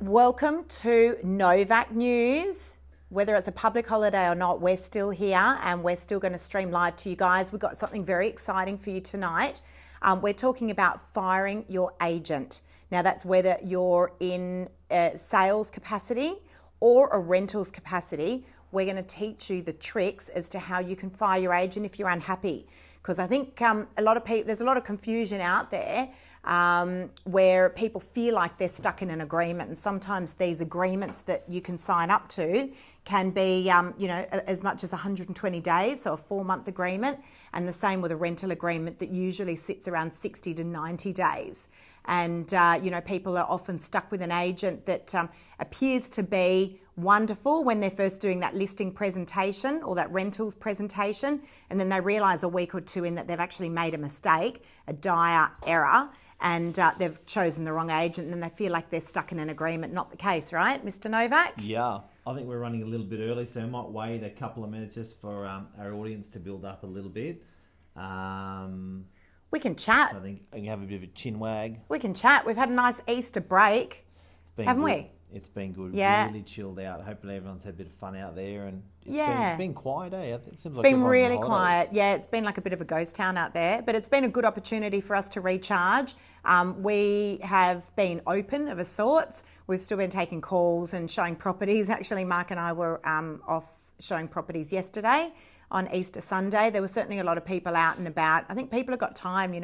Welcome to NOVAK News. Whether it's a public holiday or not, we're still here and we're still going to stream live to you guys. We've got something very exciting for you tonight. We're talking about firing your agent. Now that's whether you're in a sales capacity or a rentals capacity. We're going to teach you the tricks as to how you can fire your agent if you're unhappy. Because I think there's a lot of confusion out there where people feel like they're stuck in an agreement, and sometimes these agreements that you can sign up to can be, as much as 120 days, so a 4-month agreement, and the same with a rental agreement that usually sits around 60 to 90 days. And, people are often stuck with an agent that appears to be wonderful when they're first doing that listing presentation or that rentals presentation, and then they realise a week or two in that they've actually made a mistake, a dire error, and they've chosen the wrong agent, and then they feel like they're stuck in an agreement. Not the case, right, Mr. Novak? Yeah, I think we're running a little bit early, so we might wait a couple of minutes just for our audience to build up a little bit. We can chat. I think I can have a bit of a chin wag. We can chat. We've had a nice Easter break, haven't we? It's been good. Yeah. Really chilled out. Hopefully everyone's had a bit of fun out there, and it's been quiet, eh? It seems like it's been everyone's really on quiet. holidays. Yeah, it's been like a bit of a ghost town out there, but it's been a good opportunity for us to recharge. We have been open of a sorts. We've still been taking calls and showing properties. Actually, Mark and I were off showing properties yesterday on Easter Sunday. There were certainly a lot of people out and about. I think people have got time,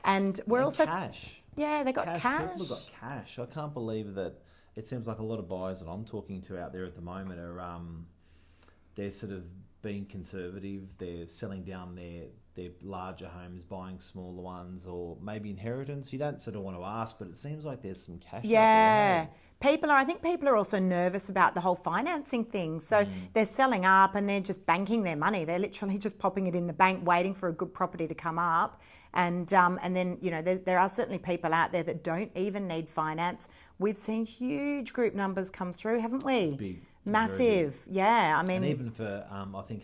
and we're also cash. Yeah, they got cash. People have got cash. I can't believe that. It seems like a lot of buyers that I'm talking to out there at the moment are they're sort of being conservative. They're selling down their larger homes, buying smaller ones, or maybe inheritance. You don't sort of want to ask, but it seems like there's some cash out there. Hey? I think people are also nervous about the whole financing thing. So they're selling up and they're just banking their money. They're literally just popping it in the bank, waiting for a good property to come up. And then, there are certainly people out there that don't even need finance. We've seen huge group numbers come through, haven't we? It's big. Massive. Yeah. I mean, and even for, I think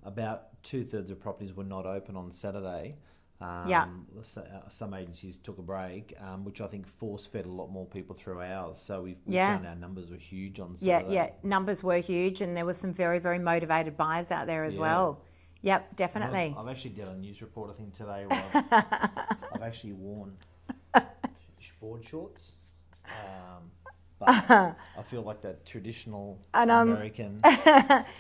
about 2/3 of properties were not open on Saturday. Some agencies took a break, which I think force-fed a lot more people through ours. So we found our numbers were huge on Saturday. Yeah, numbers were huge, and there were some very, very motivated buyers out there as well. Yep, definitely. I've actually done a news report, I think, today where I've actually worn board shorts. But I feel like that traditional American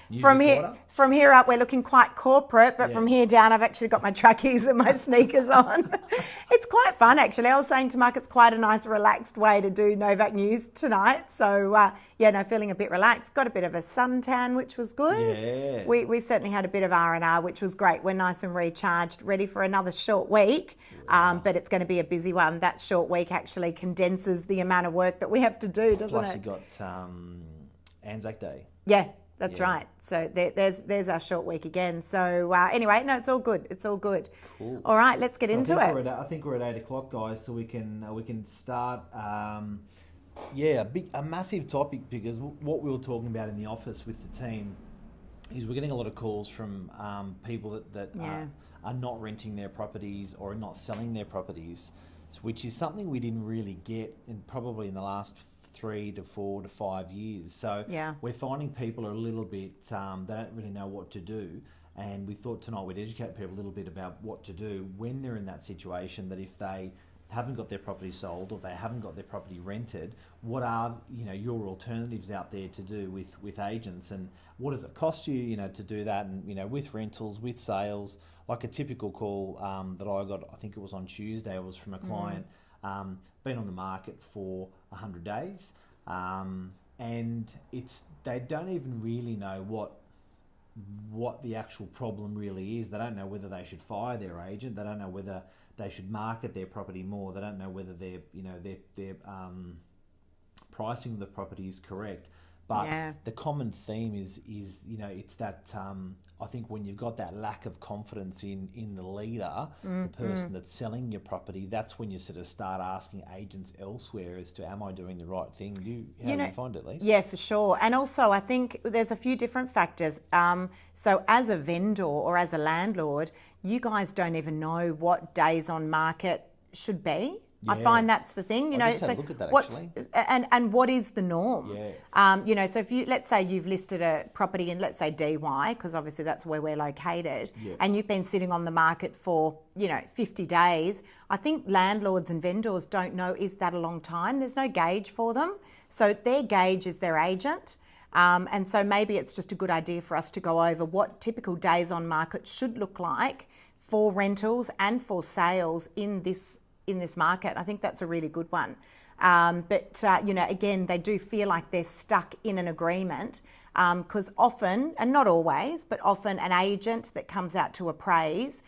news reporter. From here up, we're looking quite corporate, but from here down, I've actually got my trackies and my sneakers on. It's quite fun, actually. I was saying to Mark, it's quite a nice, relaxed way to do NOVAK News tonight. So, feeling a bit relaxed. Got a bit of a suntan, which was good. Yeah. We certainly had a bit of R&R, which was great. We're nice and recharged, ready for another short week. But it's going to be a busy one. That short week actually condenses the amount of work that we have to do, doesn't Plus it? you got Anzac Day. Yeah, that's right. So there's our short week again. So anyway, no, it's all good. It's all good. Cool. All right, let's get into it. I think we're at 8 o'clock, guys, so we can start. A massive topic, because what we were talking about in the office with the team is we're getting a lot of calls from people that are not renting their properties or are not selling their properties, which is something we didn't really get probably in the last 3 to 4 to 5 years. So we're finding people are a little bit, they don't really know what to do. And we thought tonight we'd educate people a little bit about what to do when they're in that situation, that if they haven't got their property sold or they haven't got their property rented, what are your alternatives out there to do with agents, and what does it cost you to do that, and with rentals, with sales. Like a typical call that I got, I think it was on Tuesday, it was from a client, been on the market for 100 days, and they don't even really know what the actual problem really is. They don't know whether they should fire their agent. They don't know whether they should market their property more. They don't know whether their pricing of the property is correct. But the common theme is it's that I think when you've got that lack of confidence in the leader, the person that's selling your property, that's when you sort of start asking agents elsewhere as to, am I doing the right thing? How do you find it, Lisa? Yeah, for sure. And also I think there's a few different factors. So as a vendor or as a landlord, you guys don't even know what days on market should be. I find that's the thing, I just had a look at that, actually. And what is the norm? Yeah. So if let's say you've listed a property in, let's say DY, because obviously that's where we're located, and you've been sitting on the market for, 50 days, I think landlords and vendors don't know, is that a long time? There's no gauge for them. So their gauge is their agent. And so maybe it's just a good idea for us to go over what typical days on market should look like for rentals and for sales in this market. I think that's a really good one. But again, they do feel like they're stuck in an agreement because often, and not always, but often an agent that comes out to appraise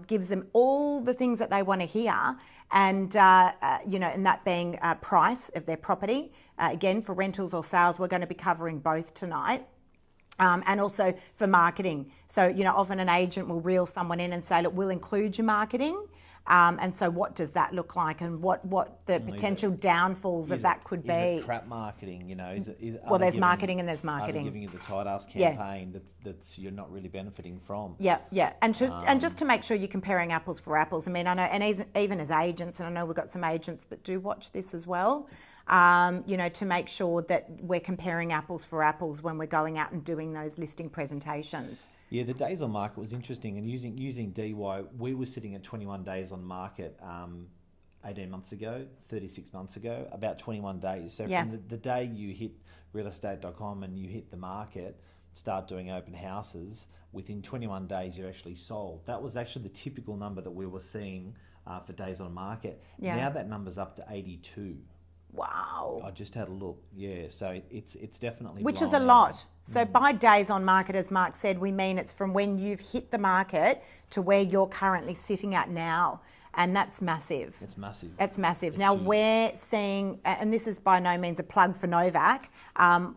gives them all the things that they want to hear, and and that being price of their property. Again, for rentals or sales, we're going to be covering both tonight. And also for marketing. So, often an agent will reel someone in and say, look, we'll include your marketing. And so what does that look like, and what the potential downfalls of that could be? Is it crap marketing, Well, there's marketing and there's marketing. Are they giving you the tight ass campaign that's you're not really benefiting from? Yeah. And just to make sure you're comparing apples for apples. I mean, I know, and even as agents, and I know we've got some agents that do watch this as well, to make sure that we're comparing apples for apples when we're going out and doing those listing presentations. Yeah, the days on market was interesting, and using DY, we were sitting at 21 days on market 18 months ago, 36 months ago, about 21 days. So from the day you hit realestate.com and you hit the market, start doing open houses, within 21 days you're actually sold. That was actually the typical number that we were seeing for days on market. Yeah. Now that number's up to 82. Wow. I just had a look. Yeah, so it's definitely which is a lot. So by days on market, as Mark said, we mean it's from when you've hit the market to where you're currently sitting at now. And that's massive. It's massive. It's massive. Now we're seeing, and this is by no means a plug for NOVAK,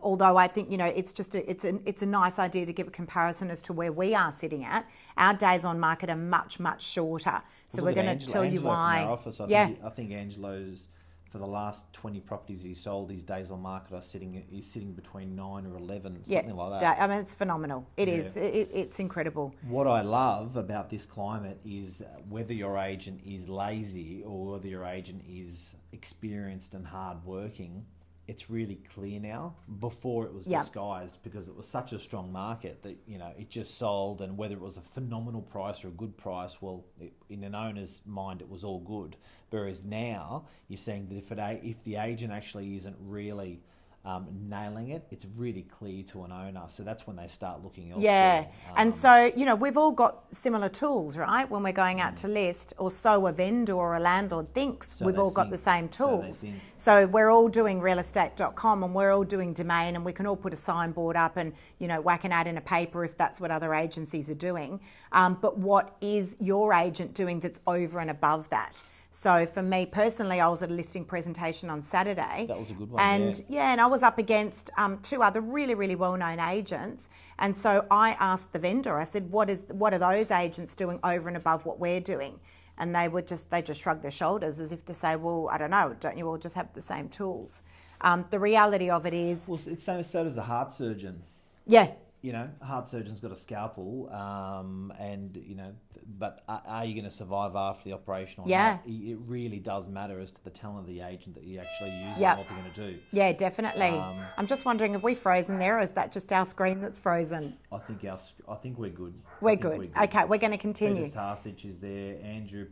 although I think, it's a nice idea to give a comparison as to where we are sitting at. Our days on market are much, much shorter. So we're going to tell you why. From our office, I think Angelo's, for the last 20 properties he sold, his days on market he's sitting between 9 or 11, something like that. I mean, it's phenomenal. It is. It's incredible. What I love about this climate is whether your agent is lazy or whether your agent is experienced and hard-working, it's really clear now. Before it was disguised because it was such a strong market that, it just sold, and whether it was a phenomenal price or a good price, well, in an owner's mind, it was all good. Whereas now you're seeing that if the agent actually isn't really nailing it, it's really clear to an owner. So that's when they start looking elsewhere. Yeah, and so, we've all got similar tools, right? When we're going out to list, or so a vendor or a landlord thinks we've all got the same tools. So we're all doing realestate.com, and we're all doing domain, and we can all put a signboard up and, whack an ad in a paper if that's what other agencies are doing. But what is your agent doing that's over and above that? So for me personally, I was at a listing presentation on Saturday. That was a good one. And and I was up against two other really, really well-known agents. And so I asked the vendor, I said, what are those agents doing over and above what we're doing? And they just shrugged their shoulders as if to say, well, I don't know, don't you all just have the same tools? The reality of it is... Well, it's so does a heart surgeon. Yeah. A heart surgeon's got a scalpel, but are you going to survive after the operation or not? It really does matter as to the talent of the agent that you actually use and what they're going to do. Yeah, definitely. I'm just wondering, have we frozen there, or is that just our screen that's frozen? I think we're good. We're good. Okay, we're going to continue. Peter Tarsich is there. Andrew.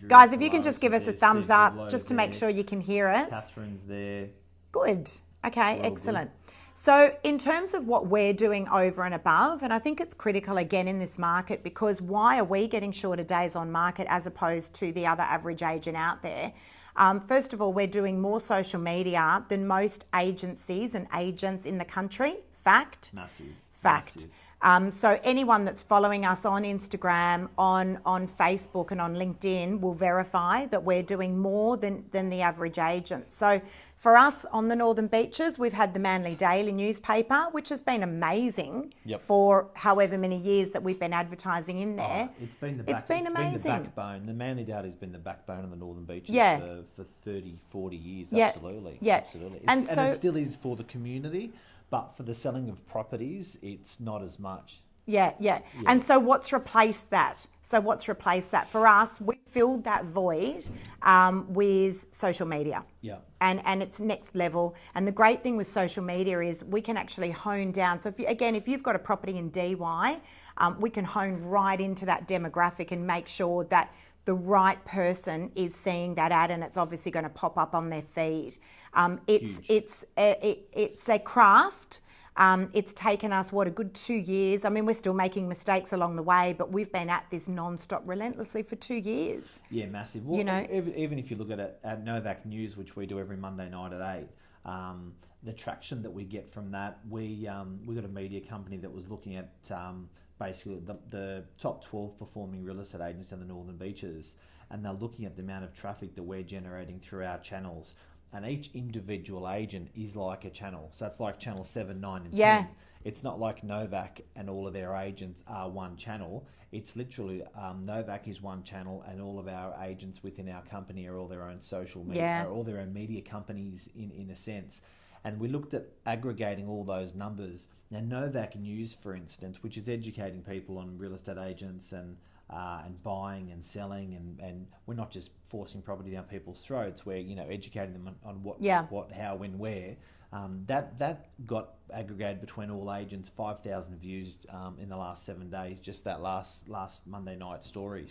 Guys, if you can just give us a thumbs up just to make sure you can hear us. Catherine's there. Good. Okay, excellent. So in terms of what we're doing over and above, and I think it's critical again in this market, because why are we getting shorter days on market as opposed to the other average agent out there? First of all, we're doing more social media than most agencies and agents in the country. Fact. Massive. Fact. Massive. So anyone that's following us on Instagram, on Facebook and on LinkedIn will verify that we're doing more than the average agent. So for us on the Northern Beaches, we've had the Manly Daily newspaper, which has been amazing for however many years that we've been advertising in there. It's been amazing. Been the backbone. The Manly Daily has been the backbone of the Northern Beaches for 30, 40 years. Absolutely. Yeah. Absolutely. And it still is for the community, but for the selling of properties, it's not as much. Yeah. And so what's replaced that? For us, we filled that void with social media. Yeah. And it's next level. And the great thing with social media is we can actually hone down. So if you've got a property in DY, we can hone right into that demographic and make sure that the right person is seeing that ad, and it's obviously going to pop up on their feed. It's a craft. It's taken us, a good 2 years. I mean, we're still making mistakes along the way, but we've been at this non-stop relentlessly for 2 years. Yeah, massive. Well, even if you look at it at NOVAK News, which we do every Monday night at 8, the traction that we get from that, we got a media company that was looking at basically the top 12 performing real estate agents in the Northern Beaches, and they're looking at the amount of traffic that we're generating through our channels. And each individual agent is like a channel. So it's like channel 7, 9 and 10. It's not like NOVAK and all of their agents are one channel. It's literally NOVAK is one channel, and all of our agents within our company are all their own social media, are all their own media companies in a sense. And we looked at aggregating all those numbers. Now, NOVAK News, for instance, which is educating people on real estate agents and buying and selling, and we're not just forcing property down people's throats. We're educating them on what, how, when, where. That got aggregated between all agents, 5,000 views in the last 7 days. Just that last Monday night story.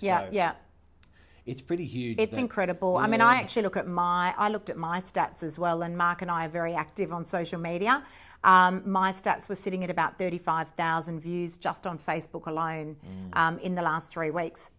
It's pretty huge. It's incredible. Yeah. I mean, I actually looked at my stats as well, and Mark and I are very active on social media. My stats were sitting at about 35,000 views just on Facebook alone in the last 3 weeks.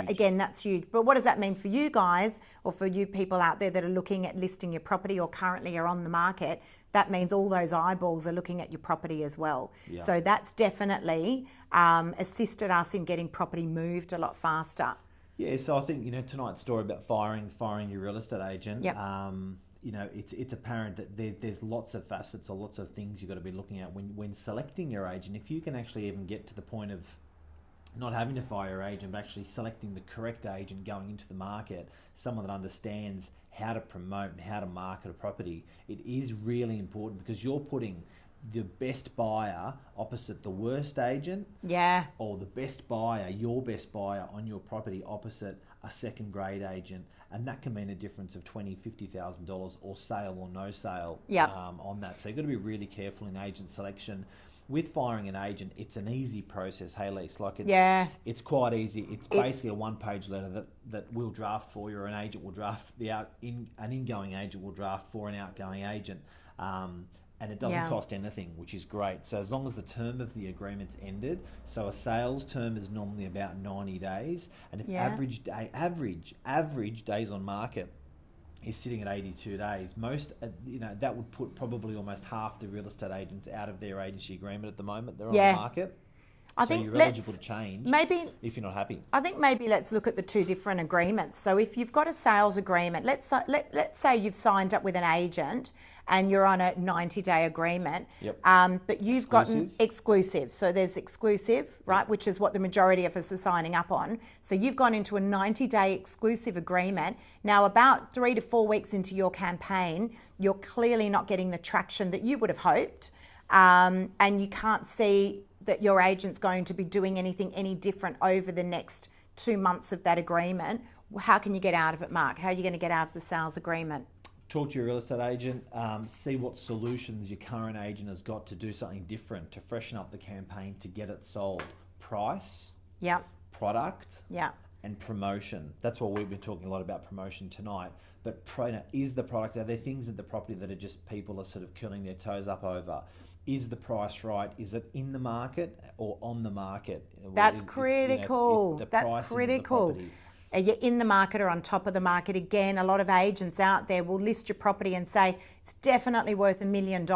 Again, that's huge. But what does that mean for you guys, or for you people out there that are looking at listing your property or currently are on the market? That means all those eyeballs are looking at your property as well. Yeah. So that's definitely assisted us in getting property moved a lot faster. Yeah, so I think tonight's story about firing your real estate agent. Yep. It's apparent that there's lots of facets or lots of things you've got to be looking at when selecting your agent. If you can actually even get to the point of not having to fire your agent, but actually selecting the correct agent going into the market, someone that understands how to promote and how to market a property, it is really important, because you're putting the best buyer opposite the worst agent, or the best buyer, your best buyer on your property opposite a second grade agent, and that can mean a difference of $20,000-$50,000 or sale or no sale on that. So you've got to be really careful in agent selection. With firing an agent, it's an easy process. Hey, Lise, it's quite easy. It's basically a one-page letter that we'll draft for you, or an agent will draft an ingoing agent will draft for an outgoing agent. And it doesn't cost anything, which is great. So as long as the term of the agreement's ended, so a sales term is normally about 90 days, and if average days on market is sitting at 82 days, most that would put probably almost half the real estate agents out of their agency agreement at the moment. They're on the market. I think you're eligible to change if you're not happy. I think maybe let's look at the two different agreements. So if you've got a sales agreement, let's say you've signed up with an agent and you're on a 90-day agreement, but you've gotten exclusive. So there's exclusive, right, which is what the majority of us are signing up on. So you've gone into a 90-day exclusive agreement. Now, about 3 to 4 weeks into your campaign, you're clearly not getting the traction that you would have hoped, and you can't see that your agent's going to be doing anything any different over the next 2 months of that agreement. How can you get out of it, Mark? How are you going to get out of the sales agreement? Talk to your real estate agent, see what solutions your current agent has got to do something different, to freshen up the campaign, to get it sold. Price, product, and promotion. That's what we've been talking a lot about, promotion tonight. But is the product, are there things at the property that are just people are sort of curling their toes up over? Is the price right? Is it in the market or on the market? That's critical. That's critical. Are you in the market or on top of the market? Again, a lot of agents out there will list your property and say it's definitely worth $1 million,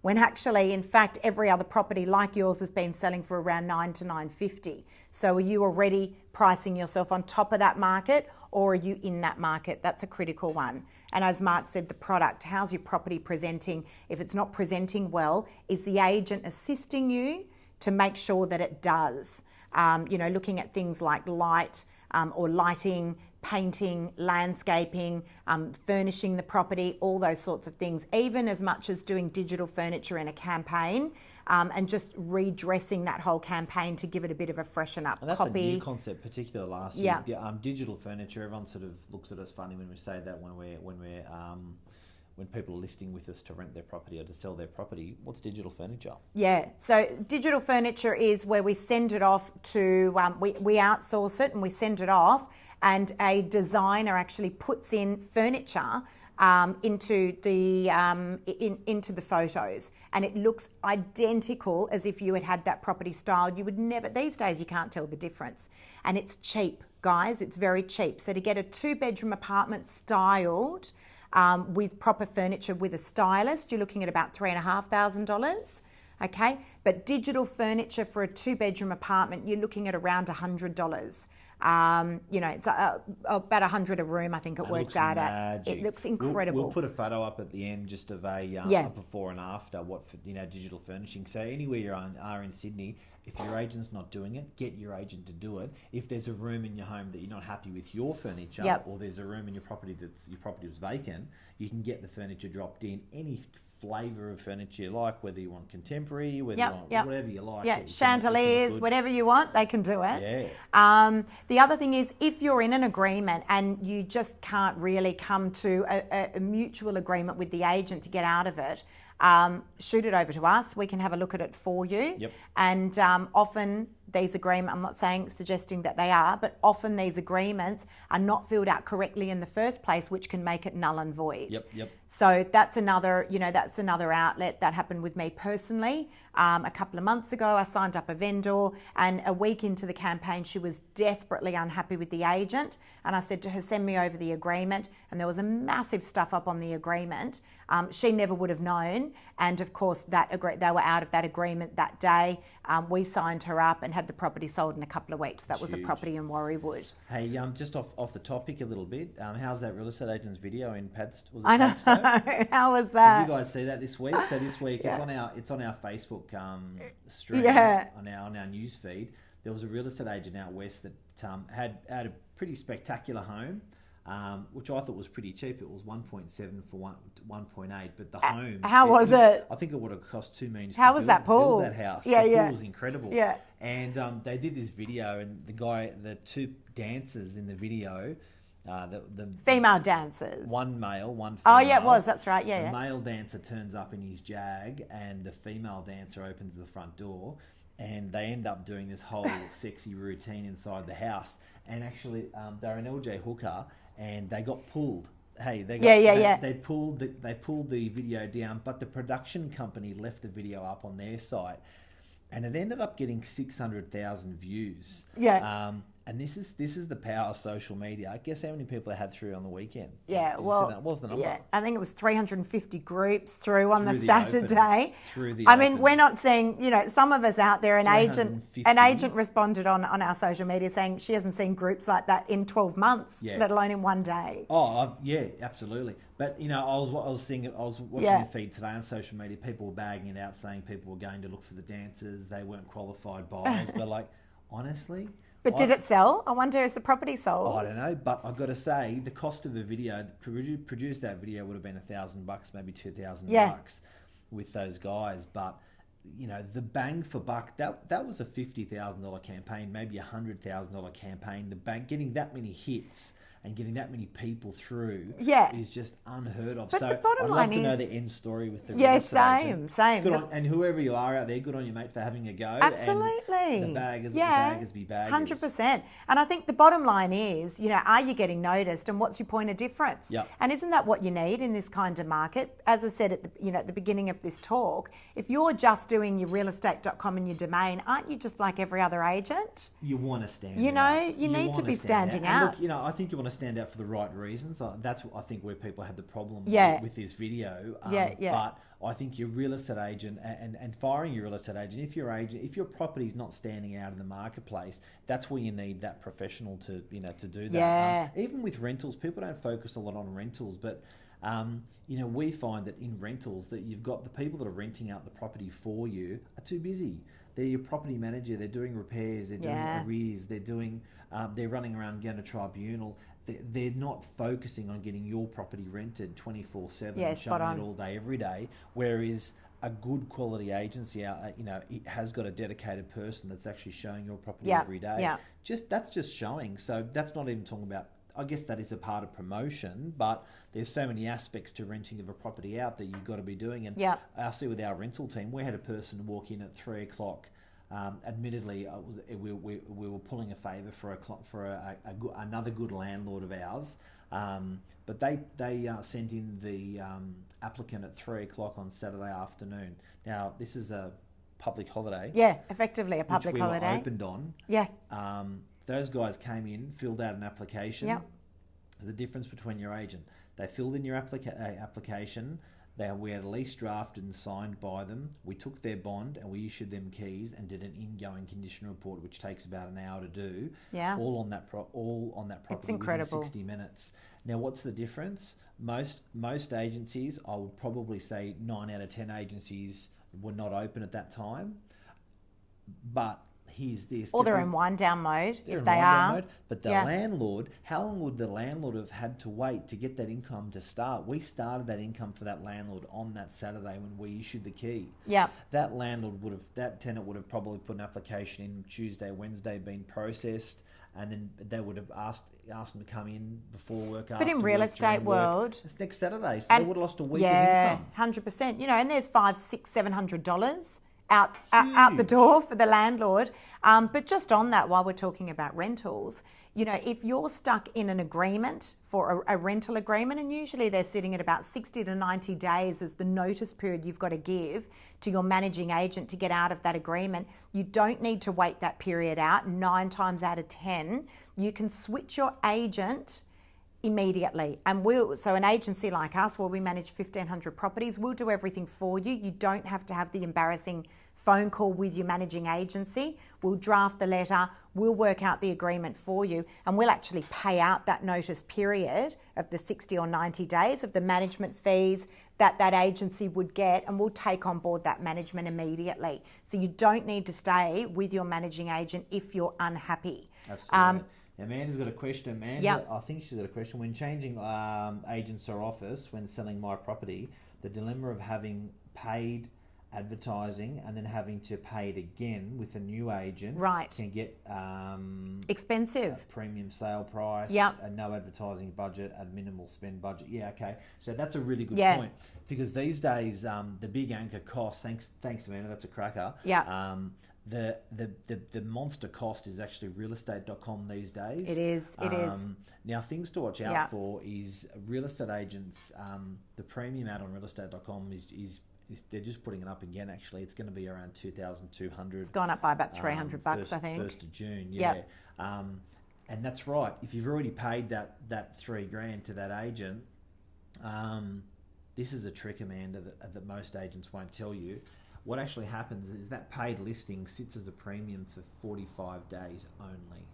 when actually, in fact, every other property like yours has been selling for around $9 to $9.50. So are you already pricing yourself on top of that market, or are you in that market? That's a critical one. And as Mark said, the product, how's your property presenting? If it's not presenting well, is the agent assisting you to make sure that it does? Looking at things like light or lighting, painting, landscaping, furnishing the property, all those sorts of things, even as much as doing digital furniture in a campaign. And just redressing that whole campaign to give it a bit of a freshen up. And that's copy. a new concept, particularly last year. Digital furniture. Everyone sort of looks at us funny when we say that when people are listing with us to rent their property or to sell their property. What's digital furniture? Yeah, so digital furniture is where we send it off to we outsource it and we send it off, and a designer actually puts in furniture into the photos, and it looks identical as if you had that property styled. You would never, these days you can't tell the difference, and it's cheap, guys. It's very cheap. So to get a 2-bedroom apartment styled with proper furniture with a stylist, you're looking at about $3,500. Okay, but digital furniture for a 2-bedroom apartment, you're looking at around $100. It's about $100 a room, I think it works out at. It looks incredible. We'll put a photo up at the end just of a before and after digital furnishing. So anywhere you are in Sydney, if your agent's not doing it, get your agent to do it. If there's a room in your home that you're not happy with your furniture, or there's a room in your property your property was vacant, you can get the furniture dropped in. Any flavour of furniture you like, whether you want contemporary, whether you want whatever you like. Yeah, chandeliers, whatever you want, they can do it. Yeah. The other thing is, if you're in an agreement and you just can't really come to a mutual agreement with the agent to get out of it, shoot it over to us. We can have a look at it for you. Yep. And often these agreements, I'm not suggesting that they are, but often these agreements are not filled out correctly in the first place, which can make it null and void. Yep. So that's another outlet that happened with me personally. A couple of months ago, I signed up a vendor, and a week into the campaign, she was desperately unhappy with the agent. And I said to her, send me over the agreement. And there was a massive stuff up on the agreement. She never would have known. And of course, they were out of that agreement that day. We signed her up and had the property sold in a couple of weeks. That was huge. A property in Warriewood. Hey, just off the topic a little bit, how's that real estate agent's video in Padstow? I know. How was that? Did you guys see that this week? So this week it's on our Facebook stream on our news feed. There was a real estate agent out west that had a pretty spectacular home, which I thought was pretty cheap. It was 1.7 for 1.8, but the home. How was it? I think it would have cost $2 million. How was that pool? Build that house. Yeah, the pool was incredible. Yeah. And they did this video, and the 2 dancers in the video. The female dancers. One male, one female. Oh, yeah, it was. That's right. Yeah. The male dancer turns up in his Jag, and the female dancer opens the front door, and they end up doing this whole sexy routine inside the house. And actually, they're an LJ hooker, and they got pulled. Hey, They pulled the video down, but the production company left the video up on their site, and it ended up getting 600,000 views. Yeah. And this is the power of social media. I guess how many people they had through on the weekend? Yeah, Did you see that? What was the number? Yeah, I think it was 350 groups through on the Saturday. I mean, we're not seeing, some of us out there, an agent responded on our social media saying she hasn't seen groups like that in 12 months, let alone in one day. Oh, yeah, absolutely. But I was watching the feed today on social media. People were bagging it out, saying people were going to look for the dancers. They weren't qualified buyers. But honestly. But did it sell? I wonder, is the property sold? I don't know, but I've got to say, the cost of a video, produce that video would have been $1,000, maybe $2,000 with those guys. But, the bang for buck, that was a $50,000 campaign, maybe a $100,000 campaign. Getting that many hits and getting that many people through is just unheard of. But so the bottom I'd line love to know the end story with the real estate agent. Same. And whoever you are out there, good on you, mate, for having a go. Absolutely. And the baggers be baggers. 100%. And I think the bottom line is, are you getting noticed, and what's your point of difference? Yep. And isn't that what you need in this kind of market? As I said at the beginning of this talk, if you're just doing your realestate.com and your domain, aren't you just like every other agent? You want to stand out. You need to be standing out. And look, I think you want to stand out for the right reasons. That's I think where people had the problem with this video. But I think your real estate agent and firing your real estate agent, if your property's not standing out in the marketplace, that's where you need that professional to do that. Yeah. Even with rentals, people don't focus a lot on rentals, but We find that in rentals that you've got the people that are renting out the property for you are too busy. They're your property manager. They're doing repairs. They're doing arrears. They're running around going to tribunal. They're not focusing on getting your property rented 24/7 and showing it all day, every day. Whereas a good quality agency it has got a dedicated person that's actually showing your property every day. Yeah. That's just showing. So that's not even talking about. I guess that is a part of promotion, but there's so many aspects to renting of a property out that you've got to be doing. And I see with our rental team, we had a person walk in at 3 o'clock. Admittedly, we were pulling a favour for another good landlord of ours, but they sent in the applicant at 3 o'clock on Saturday afternoon. Now, this is a public holiday. Yeah, effectively a public holiday. Which we were opened on. Yeah. Those guys came in, filled out an application. Yep. There's a difference between your agent. They filled in your application. We had a lease drafted and signed by them. We took their bond and we issued them keys and did an ingoing condition report, which takes about an hour to do. Yeah. All on that property. It's incredible. Within 60 minutes. Now, what's the difference? Most agencies, I would probably say 9 out of 10 agencies were not open at that time. But here's this. Or they're in wind down mode if they are. But the landlord, how long would the landlord have had to wait to get that income to start? We started that income for that landlord on that Saturday when we issued the key. Yeah. That tenant would have probably put an application in Tuesday, Wednesday, been processed, and then they would have asked them to come in before work. But in real estate world, it's next Saturday, so they would have lost a week of income. 100%. And there's $500, $600, $700 out the door for the landlord. But just on that, while we're talking about rentals, if you're stuck in an agreement for a rental agreement, and usually they're sitting at about 60 to 90 days as the notice period you've got to give to your managing agent to get out of that agreement, you don't need to wait that period out. 9 times out of 10, you can switch your agent immediately. And so an agency like us, where we manage 1,500 properties, we'll do everything for you. You don't have to have the embarrassing phone call with your managing agency. We'll draft the letter, we'll work out the agreement for you, and we'll actually pay out that notice period of the 60 or 90 days of the management fees that agency would get, and we'll take on board that management immediately. So you don't need to stay with your managing agent if you're unhappy. Absolutely. Amanda's got a question. Amanda, I think she's got a question. When changing agents or office, when selling my property, the dilemma of having paid advertising and then having to pay it again with a new agent can get expensive. A premium sale price, a no advertising budget, a minimal spend budget. Yeah, okay. So that's a really good point, because these days the big anchor cost. Thanks, Amanda. That's a cracker. Yeah. The monster cost is actually realestate.com these days. It is. Now, things to watch out for is real estate agents. The premium ad on realestate.com is they're just putting it up again. Actually, it's going to be around 2,200. It's gone up by about $300, I think. 1st of June. Yeah. And that's right. If you've already paid that $3,000 to that agent, this is a trick, Amanda, that most agents won't tell you. What actually happens is that paid listing sits as a premium for 45 days only.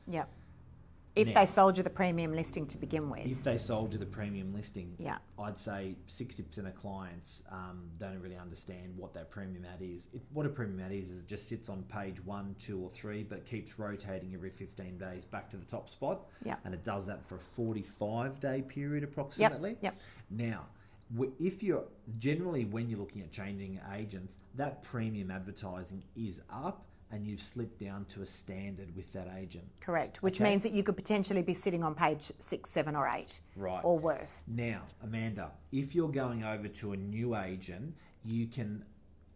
Yeah. If they sold you the premium listing to begin with. If they sold you the premium listing, I'd say 60% of clients don't really understand what that premium ad is. What a premium ad is it just sits on page 1, 2 or 3, but it keeps rotating every 15 days back to the top spot. Yeah. And it does that for a 45-day period approximately. Yep. Now, if you're generally, when you're looking at changing agents, that premium advertising is up and you've slipped down to a standard with that agent. Correct, which means that you could potentially be sitting on page 6, 7 or 8. Right. Or worse. Now, Amanda, if you're going over to a new agent, you can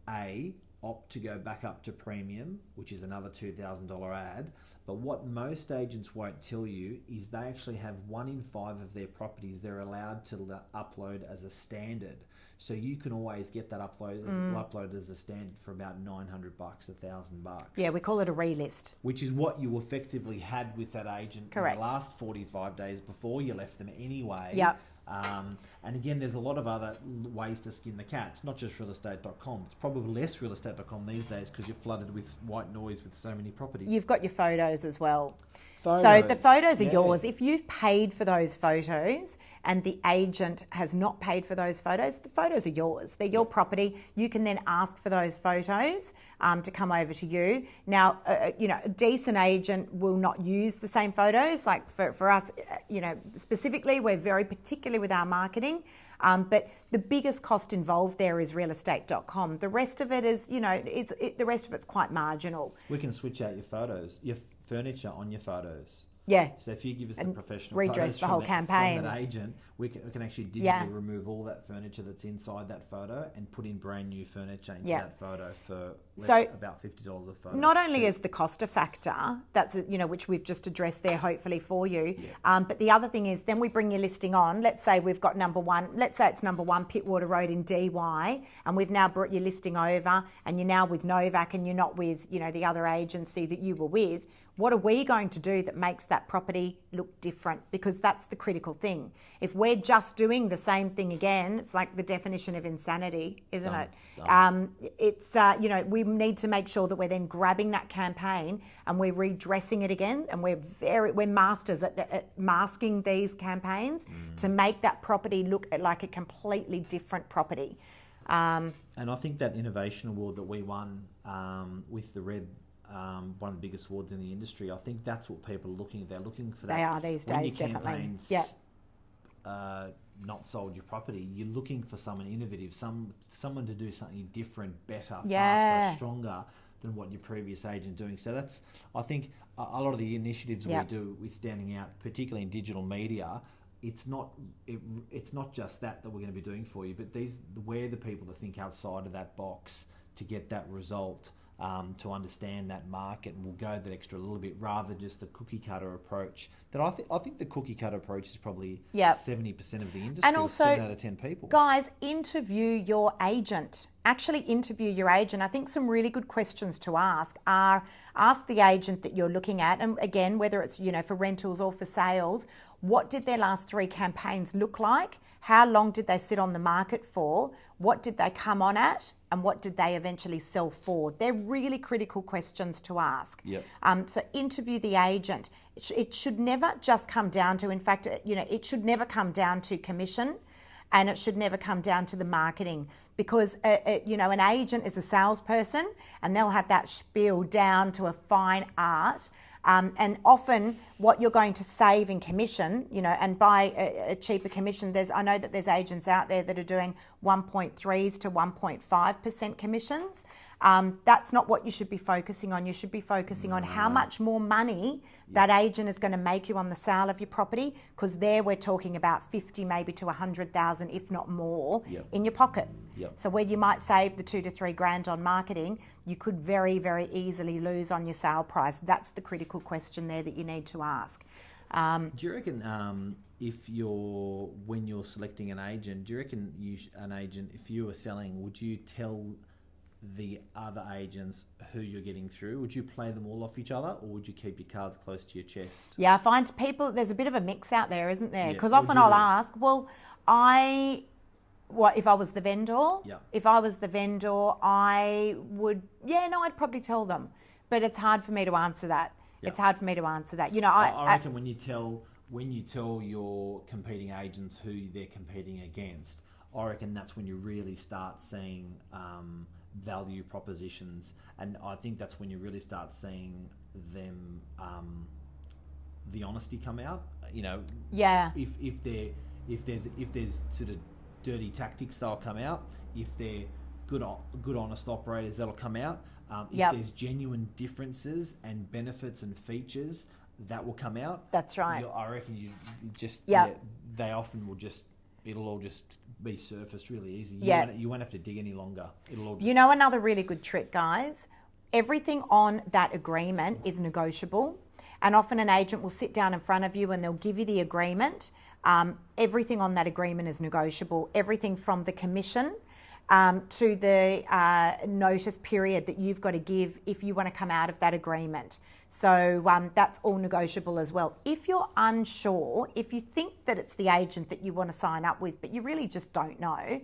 opt to go back up to premium, which is another $2,000 ad. But what most agents won't tell you is they actually have 1 in 5 of their properties they're allowed to upload as a standard. So you can always get that uploaded as a standard for about $900, $1,000. Yeah, we call it a relist. Which is what you effectively had with that agent in the last 45 days before you left them anyway. Yep. And again, there's a lot of other ways to skin the cat. It's not just realestate.com. It's probably less realestate.com these days because you're flooded with white noise with so many properties. You've got your photos as well. So the photos are yours. If you've paid for those photos and the agent has not paid for those photos, the photos are yours. They're your property. You can then ask for those photos to come over to you. Now, a decent agent will not use the same photos. Like for us, specifically, we're very particular with our marketing. But the biggest cost involved there is realestate.com. The rest of it is, the rest of it's quite marginal. We can switch out your photos, your furniture on your photos. Yeah. So if you give us the professional redress photos the whole campaign from that agent, we can actually digitally remove all that furniture that's inside that photo and put in brand new furniture into that photo for about $50 a photo. Not only is the cost a factor, that's which we've just addressed there hopefully for you, but the other thing is then we bring your listing on. Let's say we've got number 1. Let's say it's number 1 Pittwater Road in DY, and we've now brought your listing over, and you're now with Novak, and you're not with the other agency that you were with. What are we going to do that makes that property look different? Because that's the critical thing. If we're just doing the same thing again, it's like the definition of insanity, isn't it? We need to make sure that we're then grabbing that campaign and we're redressing it again, and we're masters at masking these campaigns to make that property look like a completely different property. And I think that innovation award that we won with the Red, one of the biggest awards in the industry, I think that's what people are looking at. They're looking for that. They are these days, when your definitely. campaigns not sold your property, you're looking for someone innovative, someone to do something different, better, faster, stronger than what your previous agent doing. So that's, I think, a lot of the initiatives we do with standing out, particularly in digital media. It's not just that we're going to be doing for you, but we're the people that think outside of that box to get that result. To understand that market, and we'll go that extra little bit rather than just the cookie cutter approach. That I think the cookie cutter approach is probably 70% of the industry, and also 7 out of 10 people. Guys, interview your agent. Actually interview your agent. I think some really good questions to ask are, ask the agent that you're looking at, and again, whether it's for rentals or for sales, what did their last 3 campaigns look like? How long did they sit on the market for? What did they come on at? And what did they eventually sell for? They're really critical questions to ask. So interview the agent. It should never just come down to, in fact, it should never come down to commission, and it should never come down to the marketing, because an agent is a salesperson and they'll have that spiel down to a fine art. And often what you're going to save in commission, and by a cheaper commission, I know that there's agents out there that are doing 1.3s to 1.5% commissions. That's not what you should be focusing on. You should be focusing on how much more money that agent is going to make you on the sale of your property, because there we're talking about 50 maybe to 100,000, if not more, in your pocket. So where you might save the 2 to 3 grand on marketing, you could very, very easily lose on your sale price. That's the critical question there that you need to ask. Do you reckon when you're selecting an agent, do you reckon an agent, if you were selling, would you tell the other agents who you're getting through? Would you play them all off each other, or would you keep your cards close to your chest? Yeah, I find there's a bit of a mix out there, isn't there? Because often I'll ask, if I was the vendor? If I was the vendor, I would, I'd probably tell them. But it's hard for me to answer that. It's hard for me to answer that. I reckon when you tell your competing agents who they're competing against, I reckon that's when you really start seeing value propositions, and I think that's when you really start seeing them, the honesty come out. If there's sort of dirty tactics, they'll come out. If they're good honest operators, that'll come out. If there's genuine differences and benefits and features, that will come out. That's right. I reckon they often will it'll all just be surfaced really easy. You won't have to dig any longer. It'll all just... another really good trick, guys, everything on that agreement is negotiable, and often an agent will sit down in front of you and they'll give you the agreement. Everything on that agreement is negotiable. Everything from the commission to the notice period that you've got to give if you want to come out of that agreement. So that's all negotiable as well. If you're unsure, if you think that it's the agent that you want to sign up with, but you really just don't know,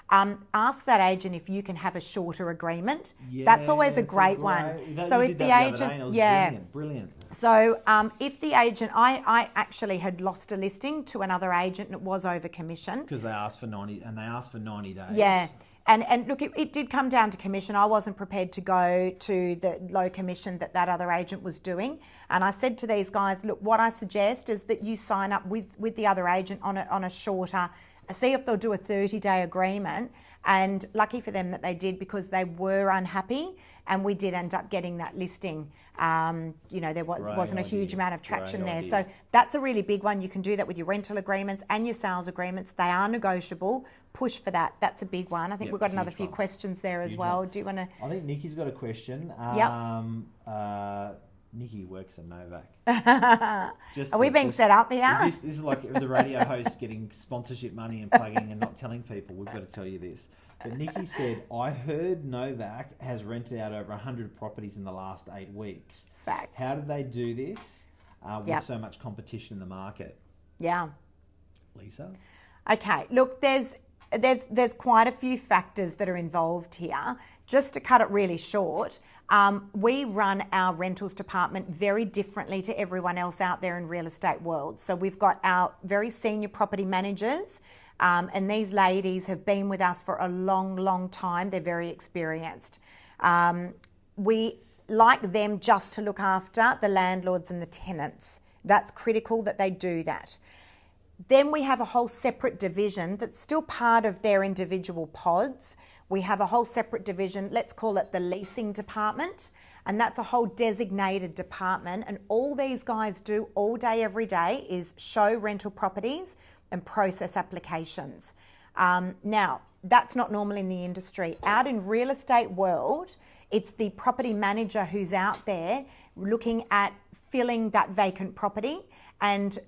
ask that agent if you can have a shorter agreement. Yeah, that's always a great one. So if the agent, brilliant. So if the agent, I actually had lost a listing to another agent, and it was over commission because they asked for 90 days. Yeah. And look, it did come down to commission. I wasn't prepared to go to the low commission that other agent was doing. And I said to these guys, look, what I suggest is that you sign up with the other agent on a shorter, see if they'll do a 30-day agreement. And lucky for them that they did, because they were unhappy, and we did end up getting that listing. There wasn't a huge amount of traction there. So that's a really big one. You can do that with your rental agreements and your sales agreements. They are negotiable. Push for that. That's a big one. I think we've got another few questions there as well. Do you want to? I think Nikki's got a question. Nikki works at NOVAK. Are we being set up here? This is like the radio host getting sponsorship money and plugging and not telling people. We've got to tell you this. But Nikki said, I heard NOVAK has rented out over 100 properties in the last 8 weeks. Fact. How did they do this with so much competition in the market? Yeah. Lisa? Okay, look, there's quite a few factors that are involved here. Just to cut it really short, we run our rentals department very differently to everyone else out there in real estate world. So we've got our very senior property managers, and these ladies have been with us for a long, long time. They're very experienced. We like them just to look after the landlords and the tenants. That's critical that they do that. Then we have a whole separate division that's still part of their individual pods. We have a whole separate division, let's call it the leasing department, and that's a whole designated department. And all these guys do all day, every day, is show rental properties and process applications. Now, that's not normal in the industry. Out in real estate world, it's the property manager who's out there looking at filling that vacant property and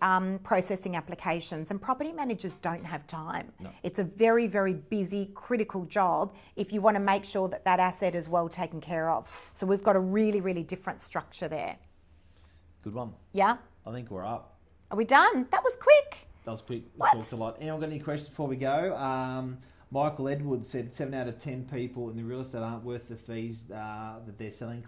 processing applications. And property managers don't have time. No. It's a very, very busy, critical job if you want to make sure that asset is well taken care of. So we've got a really, really different structure there. Good one. Yeah? I think we're up. Are we done? That was quick. That was quick. We talked a lot. Anyone got any questions before we go? Michael Edwards said 7 out of 10 people in the real estate aren't worth the fees that they're selling.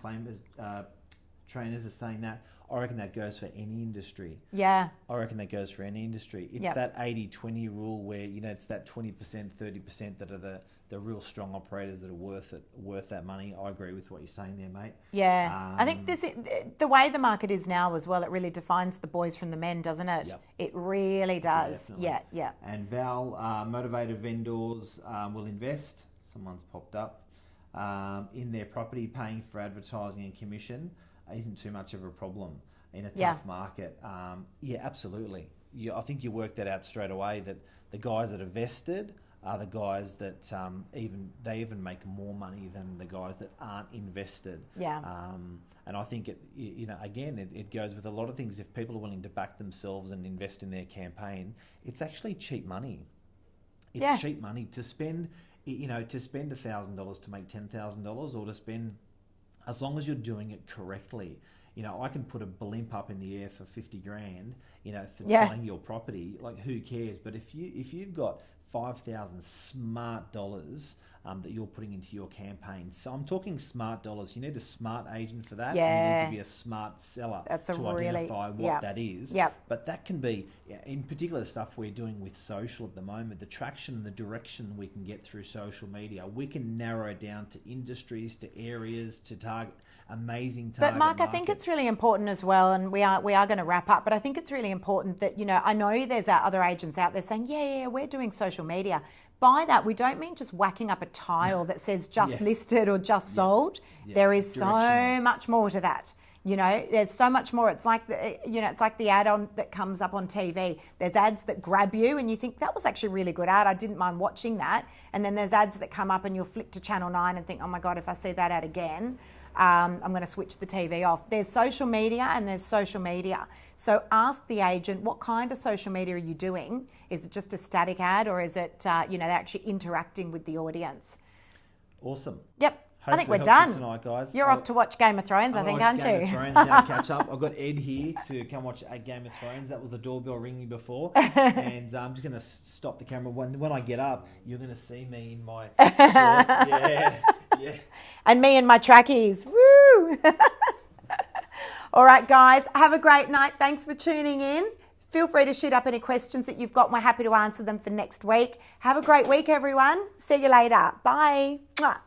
Trainers are saying that. I reckon that goes for any industry. Yeah. I reckon that goes for any industry. It's that 80-20 rule where, it's that 20%, 30% that are the real strong operators that are worth that money. I agree with what you're saying there, mate. Yeah. I think the way the market is now as well, it really defines the boys from the men, doesn't it? Yep. It really does. Definitely. Yeah. And Val, motivated vendors will invest. Someone's popped up. In their property, paying for advertising and commission isn't too much of a problem in a tough market. Absolutely. I think you work that out straight away, that the guys that are vested are the guys that even make more money than the guys that aren't invested. Yeah. And I think it goes with a lot of things. If people are willing to back themselves and invest in their campaign, it's actually cheap money. It's cheap money to spend. To spend $1,000 to make $10,000, or to spend, as long as you're doing it correctly. I can put a blimp up in the air for 50 grand, for selling your property. Like, who cares? But if you've got 5,000 smart dollars that you're putting into your campaign, so I'm talking smart dollars. You need a smart agent for that. Yeah. And you need to be a smart seller identify what that is. Yep. But that can be, in particular, the stuff we're doing with social at the moment, the traction and the direction we can get through social media. We can narrow down to industries, to areas, to target amazing target But Mark, markets. I think it's really important as well, and we are going to wrap up, but I think it's really important that, I know there's other agents out there saying, yeah, we're doing social media. By that, we don't mean just whacking up a tile that says just listed or just sold. There is so much more to that. There's so much more. It's like the ad that comes up on TV. There's ads that grab you and you think, that was actually a really good ad. I didn't mind watching that. And then there's ads that come up and you'll flick to Channel 9 and think, oh my God, if I see that ad again, I'm going to switch the TV off. There's social media and there's social media. So ask the agent, what kind of social media are you doing? Is it just a static ad, or is it, they're actually interacting with the audience? Awesome. Yep. I think Hopefully we're it helps done. you tonight, guys. You're off to watch Game of Thrones, I think, aren't Game you? of Thrones, now catch up. I've got Ed here to come watch Game of Thrones. That was the doorbell ringing before. And I'm just going to stop the camera. When I get up, you're going to see me in my shorts. Yeah. And me in my trackies. Woo! All right, guys, have a great night. Thanks for tuning in. Feel free to shoot up any questions that you've got. We're happy to answer them for next week. Have a great week, everyone. See you later. Bye. Mwah.